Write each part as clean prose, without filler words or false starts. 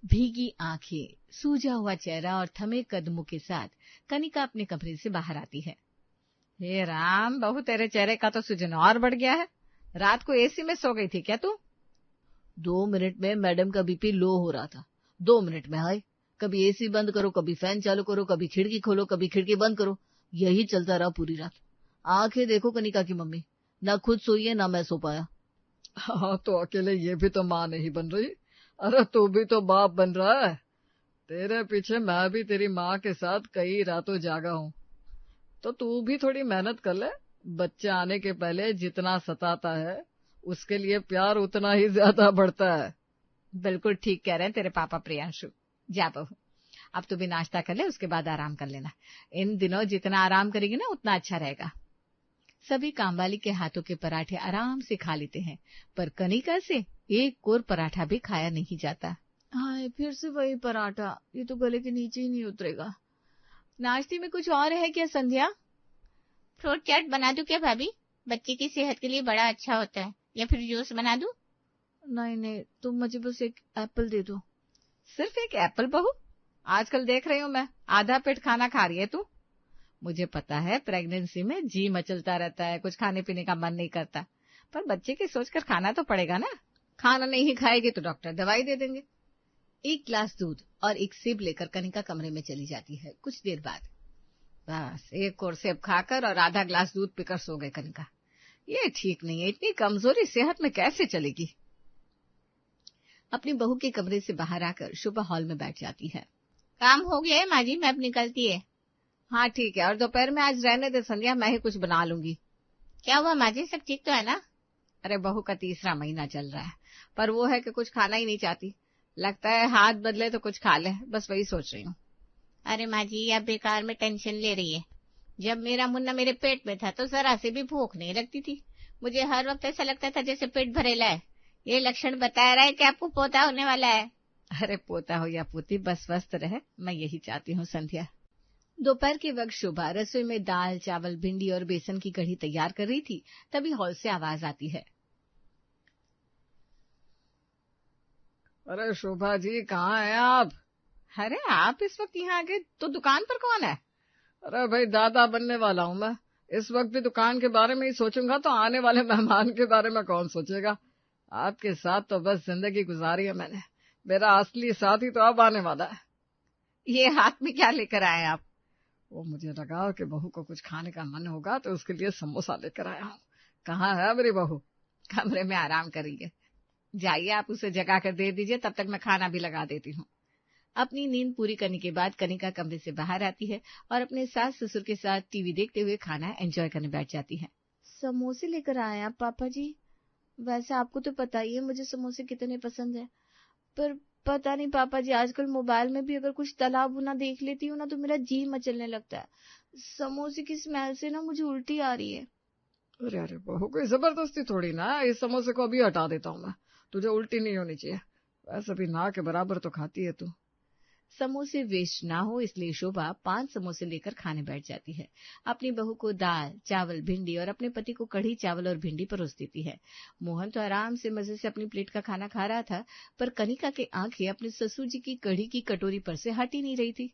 भीगी आंखें, सूजा हुआ चेहरा और थमे कदमों के साथ कनिका अपने कमरे से बाहर आती है। हे राम, बहू तेरे चेहरे का तो सूजन और बढ़ गया है। रात को एसी में सो गई थी क्या तू? 2 मिनट में मैडम का बीपी लो हो रहा था। 2 मिनट में हाय, कभी एसी बंद करो, कभी फैन चालू करो, कभी खिड़की खोलो, कभी खिड़की बंद करो, यही चलता रहा पूरी रात। आंखें देखो कनिका की मम्मी, ना खुद सोई है ना मैं सो पाया। हाँ, तो अकेले ये भी तो माँ नहीं बन रही। अरे तू भी तो बाप बन रहा है। तेरे पीछे मैं भी तेरी माँ के साथ कई रातों जागा हूँ। तो तू भी थोड़ी मेहनत कर ले। बच्चे आने के पहले जितना सताता है उसके लिए प्यार उतना ही ज्यादा बढ़ता है। बिल्कुल ठीक कह रहे हैं तेरे पापा प्रियांशु। जा बहू, अब तू भी नाश्ता कर ले, उसके बाद आराम कर लेना। इन दिनों जितना आराम करेगी ना उतना अच्छा रहेगा। सभी कामवाली के हाथों के पराठे आराम से खा लेते हैं, पर कनिका से एक कोर पराठा भी खाया नहीं जाता। हाय, फिर से वही पराठा, ये तो गले के नीचे ही नहीं उतरेगा। नाश्ते में कुछ और है क्या संध्या? फ्रूट चाट बना दूं क्या भाभी? बच्चे की सेहत के लिए बड़ा अच्छा होता है। या फिर जूस बना दूं? नहीं नहीं, तुम मुझे बस एक एप्पल दे दो। सिर्फ एक एप्पल बहू? आजकल देख रही हूँ मैं, आधा पेट खाना खा रही है तू। मुझे पता है प्रेगनेंसी में जी मचलता रहता है, कुछ खाने पीने का मन नहीं करता, पर बच्चे की सोचकर खाना तो पड़ेगा ना। खाना नहीं खाएगी तो डॉक्टर दवाई दे देंगे। एक ग्लास दूध और एक सेब लेकर कनिका कमरे में चली जाती है। कुछ देर बाद बस एक और सेब खाकर और आधा ग्लास दूध पीकर सो गए कनिका। ये ठीक नहीं है, इतनी कमजोरी सेहत में कैसे चलेगी। अपनी बहू के कमरे से बाहर आकर शोभा हॉल में बैठ जाती है। काम हो गया है माँ जी, मैं अब निकलती है। हाँ ठीक है, और दोपहर में आज रहने दे संध्या, मैं ही कुछ बना लूंगी। क्या हुआ माँ जी, सब ठीक तो है ना? अरे बहू का तीसरा महीना चल रहा है, पर वो है कि कुछ खाना ही नहीं चाहती। लगता है हाथ बदले तो कुछ खा ले, बस वही सोच रही हूँ। अरे माँ जी, आप बेकार में टेंशन ले रही है। जब मेरा मुन्ना मेरे पेट में था तो जरा से भी भूख नहीं लगती थी। मुझे हर वक्त ऐसा लगता था जैसे पेट भरेला है। ये लक्षण बता रहा है कि आपको पोता होने वाला है। अरे पोता हो या पोती, बस स्वस्थ रहे, मैं यही चाहती हूँ संध्या। दोपहर के वक्त शोभा रसोई में दाल चावल भिंडी और बेसन की कढ़ी तैयार कर रही थी, तभी हॉल से आवाज आती है। अरे शोभा जी, कहाँ हैं आप? अरे आप इस वक्त यहाँ आ गए, तो दुकान पर कौन है? अरे भाई, दादा बनने वाला हूँ मैं। इस वक्त भी दुकान के बारे में ही सोचूंगा तो आने वाले मेहमान के बारे में कौन सोचेगा। आपके साथ तो बस जिंदगी गुजारी है मैंने। मेरा असली साथी तो अब आने वाला है। ये हाथ में क्या लेकर आए आप? वो मुझे लगा कि बहू को कुछ खाने का मन होगा तो उसके लिए समोसा लेकर आया हूँ। कहाँ है मेरी बहू? कमरे में आराम करेंगे। जाइए, आप उसे जगा कर दे दीजिए, तब तक मैं खाना भी लगा देती हूँ। अपनी नींद पूरी करने के बाद कनिका कमरे से बाहर आती है और अपने सास ससुर के साथ टीवी देखते हुए खाना एंजॉय करने बैठ जाती है। समोसे लेकर आए आप पापा जी? वैसे आपको तो पता ही है मुझे समोसे कितने पसंद है, पर पता नहीं पापा जी, आजकल मोबाइल में भी अगर कुछ तला भुना देख लेती हूँ ना तो मेरा जी मचलने लगता है। समोसे की स्मेल से ना मुझे उल्टी आ रही है। अरे अरे बहू, कोई जबरदस्ती थोड़ी ना। इस समोसे को अभी हटा देता हूँ मैं, तुझे उल्टी नहीं होनी चाहिए। वैसे भी ना के बराबर तो खाती है तू। समोसे वेस्ट ना हो इसलिए शोभा 5 समोसे लेकर खाने बैठ जाती है। अपनी बहू को दाल चावल भिंडी और अपने पति को कढ़ी चावल और भिंडी परोस देती है। मोहन तो आराम से मजे से अपनी प्लेट का खाना खा रहा था, पर कनिका की आंखें अपने ससुर जी की कढ़ी की कटोरी पर से हट ही नहीं रही थी।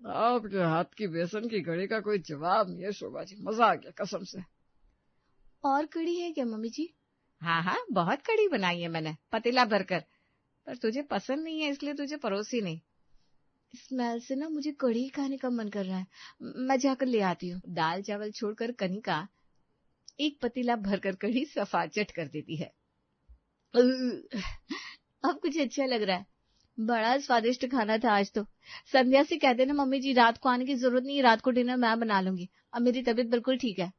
आपके हाथ की बेसन की कढ़ी का कोई जवाब नहीं है शोभा जी, मजा आ गया कसम से। और कढ़ी है क्या मम्मी जी? हाँ हाँ, बहुत कढ़ी बनाई है मैंने, पतीला भरकर, पर तुझे पसंद नहीं है इसलिए तुझे परोसी नहीं। स्मेल से ना मुझे कढ़ी खाने का मन कर रहा है, मैं जाकर ले आती हूँ। दाल चावल छोड़कर कनिका एक पतीला भरकर कढ़ी सफाचट कर देती है। अब कुछ अच्छा लग रहा है, बड़ा स्वादिष्ट खाना था आज तो। संध्या से कह देना मम्मी जी रात को आने की जरूरत नहीं, रात को डिनर मैं बना लूंगी, अब मेरी तबीयत बिल्कुल ठीक है।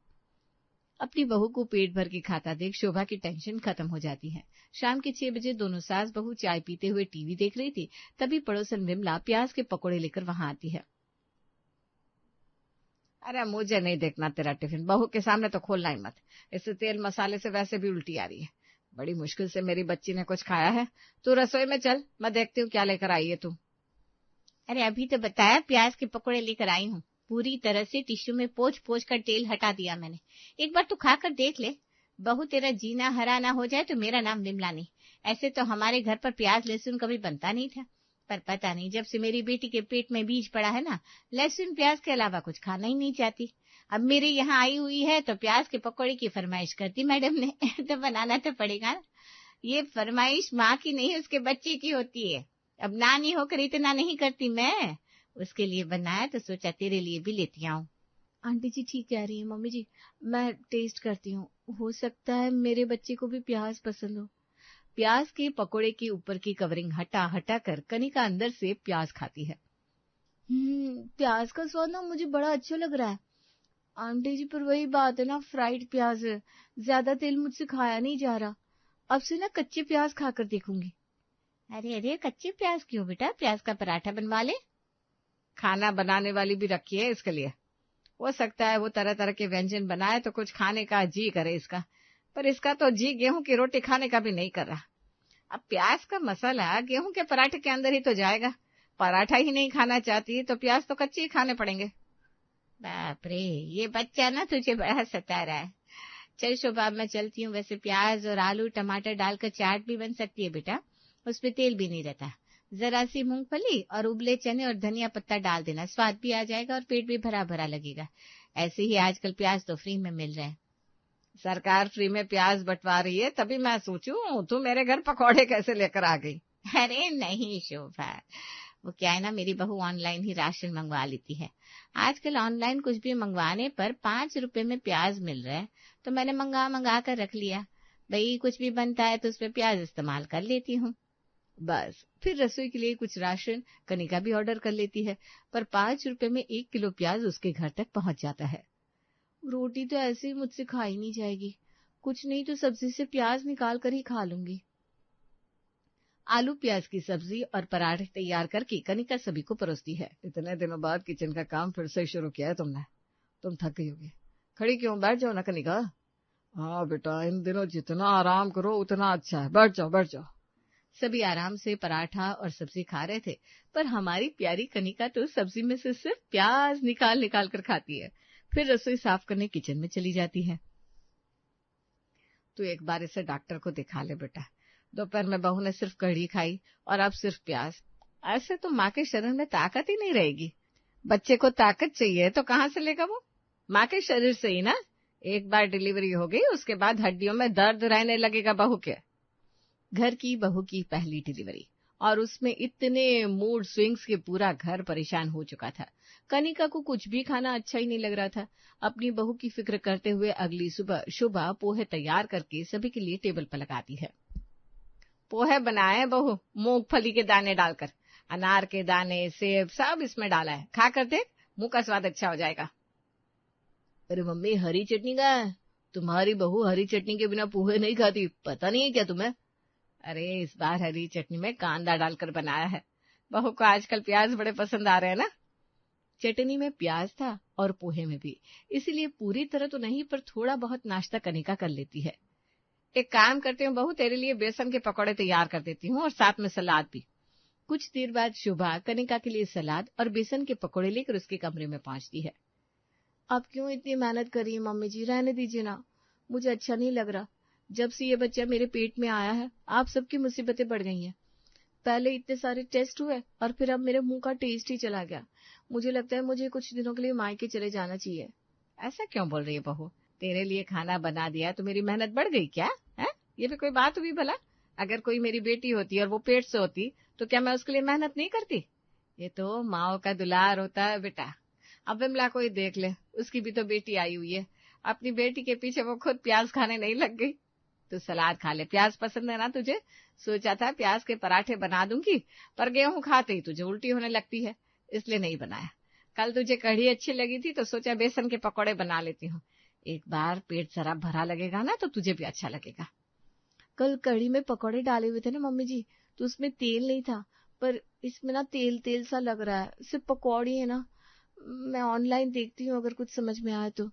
अपनी बहू को पेट भर के खाता देख शोभा की टेंशन खत्म हो जाती है। शाम के 6 बजे दोनों सास बहू चाय पीते हुए टीवी देख रही थी, तभी पड़ोसन विमला प्याज के पकोड़े लेकर वहां आती है। अरे मुझे नहीं देखना तेरा टिफिन, बहू के सामने तो खोलना ही मत। इससे तेल मसाले से वैसे भी उल्टी आ रही है। बड़ी मुश्किल से मेरी बच्ची ने कुछ खाया है। तू रसोई में चल, मैं देखती हूँ क्या लेकर आई है तू। अरे अभी तो बताया, प्याज के पकौड़े लेकर आई हूँ। पूरी तरह से टिश्यू में पोंछ पोंछ कर तेल हटा दिया मैंने। एक बार तू खा कर देख ले। बहू तेरा जीना हरा ना हो जाए तो मेरा नाम विमला नहीं। ऐसे तो हमारे घर पर प्याज लहसुन कभी बनता नहीं था, पर पता नहीं जब से मेरी बेटी के पेट में बीज पड़ा है ना, लहसुन प्याज के अलावा कुछ खाना ही नहीं चाहती। अब मेरे यहाँ आई हुई है तो प्याज के पकौड़े की फरमाइश करती मैडम ने तो बनाना तो पड़ेगा ना। ये फरमाइश माँ की नहीं उसके बच्चे की होती है। अब नानी होकर इतना नहीं करती मैं, उसके लिए बनाया तो सोचा तेरे लिए भी लेती आऊं। आंटी जी ठीक कह रही है मम्मी जी, मैं टेस्ट करती हूँ, हो सकता है मेरे बच्चे को भी प्याज पसंद हो। प्याज के पकोड़े के ऊपर की कवरिंग हटा हटा कर कनिका अंदर से प्याज खाती है। प्याज का स्वाद ना मुझे बड़ा अच्छा लग रहा है आंटी जी, पर वही बात है ना, फ्राइड प्याज है, ज्यादा तेल मुझसे खाया नहीं जा रहा। अब से ना कच्चे प्याज खाकर देखूंगी। अरे अरे कच्चे प्याज क्यों बेटा, प्याज का पराठा बनवा ले। खाना बनाने वाली भी रखी है इसके लिए, हो सकता है वो तरह तरह के व्यंजन बनाए तो कुछ खाने का जी करे इसका, पर इसका तो जी गेहूं की रोटी खाने का भी नहीं कर रहा। अब प्याज का मसाला गेहूं के पराठे के अंदर ही तो जाएगा, पराठा ही नहीं खाना चाहती तो प्याज तो कच्चे ही खाने पड़ेंगे। बाप रे, ये बच्चा ना तुझे बड़ा सता रहा है। चल शोभा मैं चलती हूँ। वैसे प्याज और आलू टमाटर डालकर चाट भी बन सकती है बेटा, उसमें तेल भी नहीं रहता। जरा सी मूंगफली और उबले चने और धनिया पत्ता डाल देना, स्वाद भी आ जाएगा और पेट भी भरा भरा लगेगा। ऐसे ही आजकल प्याज तो फ्री में मिल रहे हैं। सरकार फ्री में प्याज बंटवा रही है, तभी मैं सोचूं तू मेरे घर पकौड़े कैसे लेकर आ गई। अरे नहीं शोभा, वो क्या है ना, मेरी बहू ऑनलाइन ही राशन मंगवा लेती है। आजकल ऑनलाइन कुछ भी मंगवाने पर 5 रुपए में प्याज मिल रहा है, तो मैंने मंगा कर रख लिया। भाई कुछ भी बनता है तो उसमें प्याज इस्तेमाल कर लेती हूँ। बस फिर रसोई के लिए कुछ राशन कनिका भी ऑर्डर कर लेती है, पर 5 रुपए में 1 किलो प्याज उसके घर तक पहुंच जाता है। रोटी तो ऐसे ही मुझसे खाई नहीं जाएगी, कुछ नहीं तो सब्जी से प्याज निकाल कर ही खा लूंगी। आलू प्याज की सब्जी और पराठे तैयार करके कनिका सभी को परोसती है। इतने दिनों बाद किचन का काम फिर से शुरू किया है तुमने, तुम थक गई होगी, खड़ी क्यों, बैठ जाओ ना कनिका। हाँ बेटा, इन दिनों जितना आराम करो उतना अच्छा है, बैठ जाओ बैठ जाओ। सभी आराम से पराठा और सब्जी खा रहे थे, पर हमारी प्यारी कनिका तो सब्जी में से सिर्फ प्याज निकाल निकाल कर खाती है, फिर रसोई साफ करने किचन में चली जाती है। तू एक बार इसे डॉक्टर को दिखा ले बेटा, दोपहर में बहू ने सिर्फ कढ़ी खाई और अब सिर्फ प्याज, ऐसे तो माँ के शरीर में ताकत ही नहीं रहेगी। बच्चे को ताकत चाहिए तो कहाँ से लेगा वो, माँ के शरीर से ही ना। एक बार डिलीवरी हो गई उसके बाद हड्डियों में दर्द रहने लगेगा बहू के। घर की बहू की पहली डिलीवरी, और उसमें इतने मूड स्विंग्स के पूरा घर परेशान हो चुका था। कनिका को कुछ भी खाना अच्छा ही नहीं लग रहा था। अपनी बहू की फिक्र करते हुए अगली सुबह शुभा पोहे तैयार करके सभी के लिए टेबल पर लगाती है। पोहे बनाए बहू, मूंगफली के दाने डालकर, अनार के दाने, सेब सब इसमें डाला है, खा कर देख, मुंह का स्वाद अच्छा हो जाएगा। अरे मम्मी हरी चटनी का है, तुम्हारी बहू हरी चटनी के बिना पोहे नहीं खाती, पता नहीं है क्या तुम्हें। अरे इस बार हरी चटनी में कांदा डालकर बनाया है, बहू को आजकल प्याज बड़े पसंद आ रहे हैं ना। चटनी में प्याज था और पोहे में भी, इसीलिए पूरी तरह तो नहीं पर थोड़ा बहुत नाश्ता कनिका कर लेती है। एक काम करती हूँ बहू, तेरे लिए बेसन के पकौड़े तैयार कर देती हूँ और साथ में सलाद भी। कुछ देर बाद शुभा कनिका के लिए सलाद और बेसन के पकौड़े लेकर उसके कमरे में पहुंचती है। आप क्यों इतनी मेहनत कर रही है मम्मी जी, रहने दीजिए ना, मुझे अच्छा नहीं लग रहा। जब से ये बच्चा मेरे पेट में आया है आप सबकी मुसीबतें बढ़ गई हैं। पहले इतने सारे टेस्ट हुए और फिर अब मेरे मुंह का टेस्ट ही चला गया। मुझे लगता है मुझे कुछ दिनों के लिए मायके चले जाना चाहिए। ऐसा क्यों बोल रही है बहू, तेरे लिए खाना बना दिया तो मेरी मेहनत बढ़ गई क्या है? ये भी कोई बात हुई भला? अगर कोई मेरी बेटी होती और वो पेट से होती तो क्या मैं उसके लिए मेहनत नहीं करती? ये तो माओ का दुलार होता है बेटा। अब विमला को ही देख ले, उसकी भी तो बेटी आई हुई है, अपनी बेटी के पीछे वो खुद प्याज खाने नहीं लग गई। तू सलाद खा ले, प्याज पसंद है ना तुझे? सोचा था प्याज के पराठे बना दूंगी, पर गेहूं खाते ही तुझे उल्टी होने लगती है, इसलिए नहीं बनाया। कल तुझे कढ़ी अच्छी लगी थी तो सोचा बेसन के पकौड़े बना लेती हूँ, एक बार पेट जरा भरा लगेगा ना तो तुझे भी अच्छा लगेगा। कल कढ़ी में पकौड़े डाले हुए थे ना मम्मी जी, तो उसमें तेल नहीं था, पर इसमें ना तेल तेल सा लग रहा है, सिर्फ पकौड़ी है ना। मैं ऑनलाइन देखती हूँ अगर कुछ समझ में आए तो।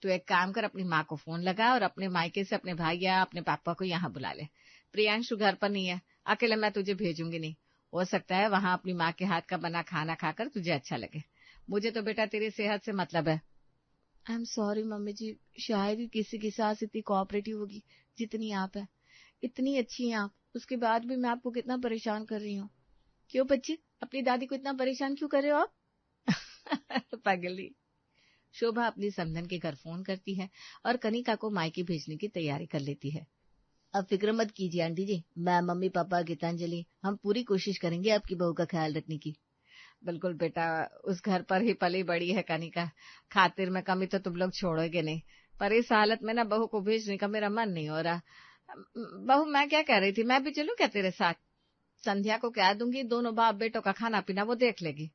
तू एक काम कर, अपनी माँ को फोन लगा और अपने मायके से अपने भाई या अपने पापा को यहाँ बुला ले। प्रियांशु घर पर नहीं है, अकेले मैं तुझे भेजूंगी नहीं, हो सकता है वहां अपनी माँ के हाथ का बना खाना खाकर तुझे अच्छा लगे। मुझे तो बेटा तेरी सेहत से मतलब है। आई एम सॉरी मम्मी जी, शायद ही किसी के साथ इतनी कोऑपरेटिव होगी जितनी आप है। इतनी अच्छी हैं आप, उसके बाद भी मैं आपको कितना परेशान कर रही हूँ। क्यों बच्चे, अपनी दादी को इतना परेशान क्यों कर रहे हो आप? पागली। शोभा अपनी समधन के घर फोन करती है और कनिका को मायके भेजने की तैयारी कर लेती है। अब फिक्र मत कीजिए आंटी जी, मैं, मम्मी, पापा, गीतांजलि, हम पूरी कोशिश करेंगे आपकी बहू का ख्याल रखने की। बिल्कुल बेटा, उस घर पर ही पली बड़ी है कनिका, खातिर में कमी तो तुम लोग छोड़ोगे नहीं, पर इस हालत में ना बहू को भेजने का मेरा मन नहीं हो रहा। बहू, मैं क्या कह रही थी, मैं भी चलूं क्या तेरे साथ? संध्या को कह दूंगी, दोनों बाप बेटों का खाना पीना वो देख लेगी।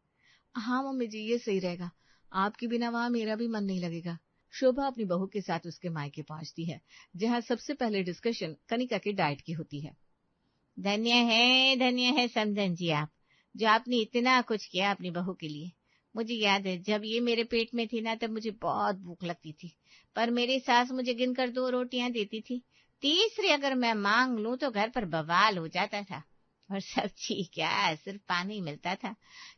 हाँ मम्मी जी, ये सही रहेगा, आपके बिना वहां मेरा भी मन नहीं लगेगा। शोभा अपनी बहू के साथ उसके मायके पहुंचती है, जहां सबसे पहले डिस्कशन कनिका की डाइट की होती है। धन्य है समधन जी आप, जो आपने इतना कुछ किया अपनी बहू के लिए। मुझे याद है जब ये मेरे पेट में थी ना, तब मुझे बहुत भूख लगती थी, पर मेरी सास मुझे गिनकर 2 रोटियां देती थी, तीसरी अगर मैं मांग लूं तो घर पर बवाल हो जाता था। और सब्जी क्या, सिर्फ पानी मिलता था,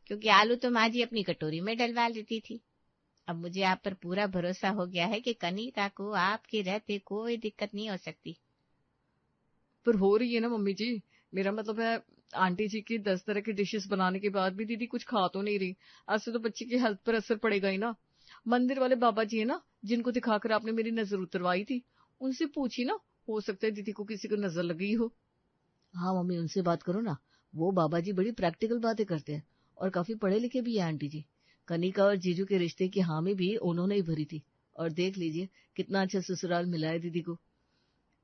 क्योंकि आलू तो माँ जी अपनी कटोरी में डलवा लेती थी। अब मुझे आप पर पूरा भरोसा हो गया है कि कनिका को आपके रहते कोई दिक्कत नहीं हो सकती। पर हो रही है ना मम्मी जी, मेरा मतलब है आंटी जी की 10 तरह की डिशेस बनाने के बाद भी दीदी कुछ खा तो नहीं रही। ऐसे तो बच्चे की हेल्थ पर असर पड़ेगा ही ना। मंदिर वाले बाबा जी है ना, जिनको दिखाकर आपने मेरी नजर उतरवाई थी, उनसे पूछी ना, हो सकता है दीदी को किसी को नजर लग गई हो। हाँ मम्मी, उनसे बात करो ना, वो बाबा जी बड़ी प्रैक्टिकल बातें करते हैं और काफी पढ़े लिखे भी है आंटी जी। कनिका और जीजू के रिश्ते की हामी भी उन्होंने ही भरी थी, और देख लीजिए कितना अच्छा ससुराल मिला है दीदी को।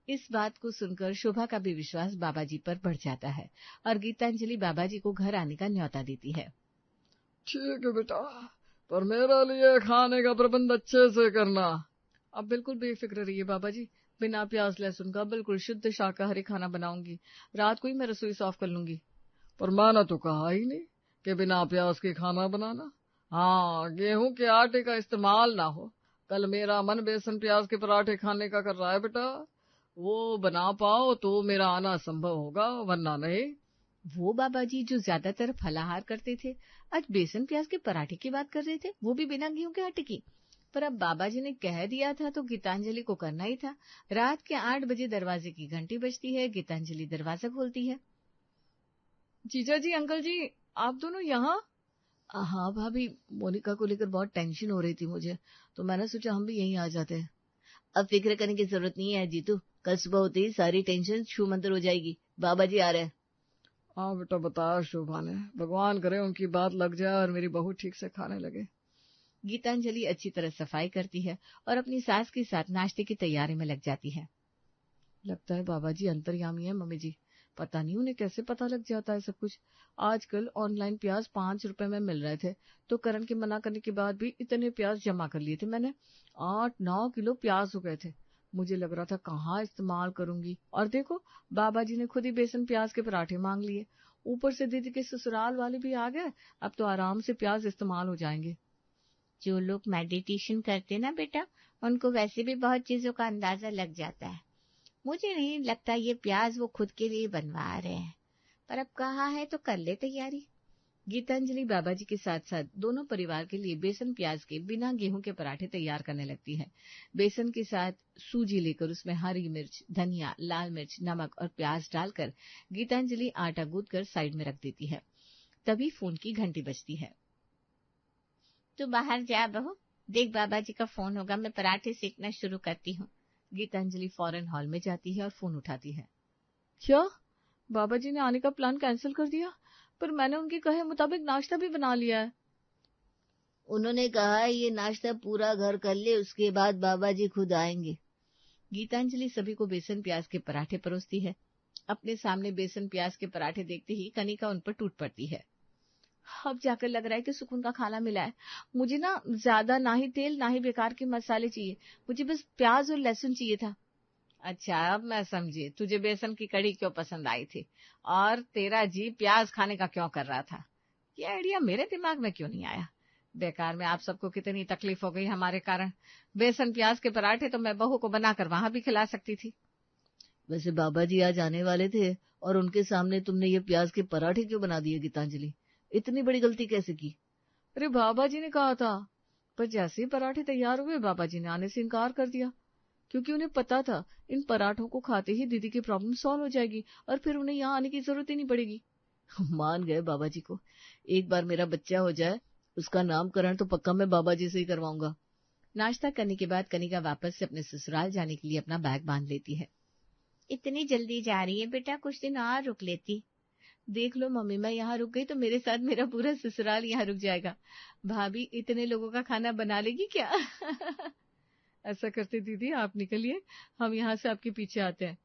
इस बात को सुनकर शोभा का भी विश्वास बाबा जी पर बढ़ जाता है और गीतांजलि बाबा जी को घर आने का न्योता देती है। ठीक है बेटा, पर मेरे लिए खाने का प्रबंध अच्छे से करना। अब बिल्कुल बेफिक्र रहिए बाबा जी, बिना प्याज लहसुन का बिल्कुल शुद्ध शाकाहारी खाना बनाऊंगी। रात को ही मैं रसोई साफ कर लूंगी। पर मैंने तो कहा ही नहीं कि बिना प्याज के खाना बनाना। हाँ, गेहूं के आटे का इस्तेमाल ना हो। कल मेरा मन बेसन प्याज के पराठे खाने का कर रहा है बेटा, वो बना पाओ तो मेरा आना संभव होगा, वरना नहीं। वो बाबा जी जो ज्यादातर फलाहार करते थे, आज बेसन प्याज के पराठे की बात कर रहे थे, वो भी बिना गेहूं के आटे की। पर अब बाबा जी ने कह दिया था तो गीतांजलि को करना ही था। रात के 8 बजे दरवाजे की घंटी बजती है। गीतांजलि दरवाजा खोलती है। जीजा जी, अंकल जी, आप दोनों यहाँ? हाँ भाभी, मोनिका को लेकर बहुत टेंशन हो रही थी मुझे, तो मैंने सोचा हम भी यहीं आ जाते हैं। अब फिक्र करने की जरूरत नहीं है जीतू, कल सुबह होते ही सारी टेंशन छू मंतर हो जाएगी। बाबा जी आ रहे हैं। हाँ बेटा, बताया शोभा ने, भगवान करे उनकी बात लग जाए और मेरी बहू ठीक से खाने लगे। गीतांजलि अच्छी तरह सफाई करती है और अपनी सास के साथ नाश्ते की तैयारी में लग जाती है। लगता है बाबा जी अंतर्यामी है मम्मी जी, पता नहीं उन्हें कैसे पता लग जाता है सब कुछ। आजकल ऑनलाइन प्याज 5 रुपए में मिल रहे थे, तो करण के मना करने के बाद भी इतने प्याज जमा कर लिए थे मैंने। 8-9 किलो प्याज हो गए थे। मुझे लग रहा था कहाँ इस्तेमाल करूंगी, और देखो बाबा जी ने खुद ही बेसन प्याज के पराठे मांग लिए। ऊपर से दीदी के ससुराल वाले भी आ गए, अब तो आराम से प्याज इस्तेमाल हो जाएंगे। जो लोग मेडिटेशन करते ना बेटा, उनको वैसे भी बहुत चीजों का अंदाजा लग जाता है। मुझे नहीं लगता ये प्याज वो खुद के लिए बनवा रहे हैं, पर अब कहा है तो कर ले तैयारी। गीतांजलि बाबा जी के साथ साथ दोनों परिवार के लिए बेसन प्याज के बिना गेहूं के पराठे तैयार करने लगती है। बेसन के साथ सूजी लेकर उसमें हरी मिर्च, धनिया, लाल मिर्च, नमक और प्याज डालकर गीतांजलि आटा गूंथकर साइड में रख देती है। तभी फोन की घंटी बजती है। तू बाहर जा बहू, देख बाबा जी का फोन होगा, मैं पराठे सेकना शुरू करती हूँ। गीतांजलि फौरन हॉल में जाती है और फोन उठाती है। क्या बाबा जी ने आने का प्लान कैंसिल कर दिया? पर मैंने उनके कहे मुताबिक नाश्ता भी बना लिया है। उन्होंने कहा ये नाश्ता पूरा घर कर ले, उसके बाद बाबा जी खुद आएंगे। गीतांजलि सभी को बेसन प्याज के पराठे परोसती है। अपने सामने बेसन प्याज के पराठे देखते ही कनिका उन पर टूट पड़ती है। अब जाकर लग रहा है कि सुकून का खाना मिला है। मुझे ना ज्यादा ना ही तेल ना ही बेकार के मसाले चाहिए, मुझे बस प्याज और लहसुन चाहिए था। अच्छा, अब मैं समझी तुझे बेसन की कड़ी क्यों पसंद आई थी और तेरा जी प्याज खाने का क्यों कर रहा था। ये आइडिया मेरे दिमाग में क्यों नहीं आया। बेकार में आप सबको कितनी तकलीफ हो गई हमारे कारण। बेसन प्याज के पराठे तो मैं बहू को बनाकर वहां भी खिला सकती थी। वैसे बाबा जी आज आने वाले थे और उनके सामने तुमने ये प्याज के पराठे क्यों बना दिए गीतांजलि? इतनी बड़ी गलती कैसे की? अरे बाबा जी ने कहा था, पर जैसे ही पराठे तैयार हुए बाबा जी ने आने से इनकार कर दिया। क्योंकि उन्हें पता था इन पराठों को खाते ही दीदी की प्रॉब्लम सॉल्व हो जाएगी और फिर उन्हें यहाँ आने की जरूरत ही नहीं पड़ेगी। मान गए बाबा जी को। एक बार मेरा बच्चा हो जाए, उसका नामकरण तो पक्का मैं बाबा जी से ही करवाऊंगा। नाश्ता करने के बाद कनिका वापस से अपने ससुराल जाने के लिए अपना बैग बांध लेती है। इतनी जल्दी जा रही है बेटा, कुछ दिन और रुक लेती। देख लो मम्मी, मैं यहाँ रुक गई तो मेरे साथ मेरा पूरा ससुराल यहाँ रुक जाएगा। भाभी इतने लोगों का खाना बना लेगी क्या? ऐसा करते दीदी, आप निकलिए, हम यहाँ से आपके पीछे आते हैं।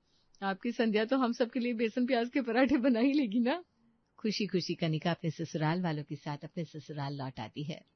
आपकी संध्या तो हम सबके लिए बेसन प्याज के पराठे बना ही लेगी ना। खुशी खुशी कनिका अपने ससुराल वालों के साथ अपने ससुराल लौट आती है।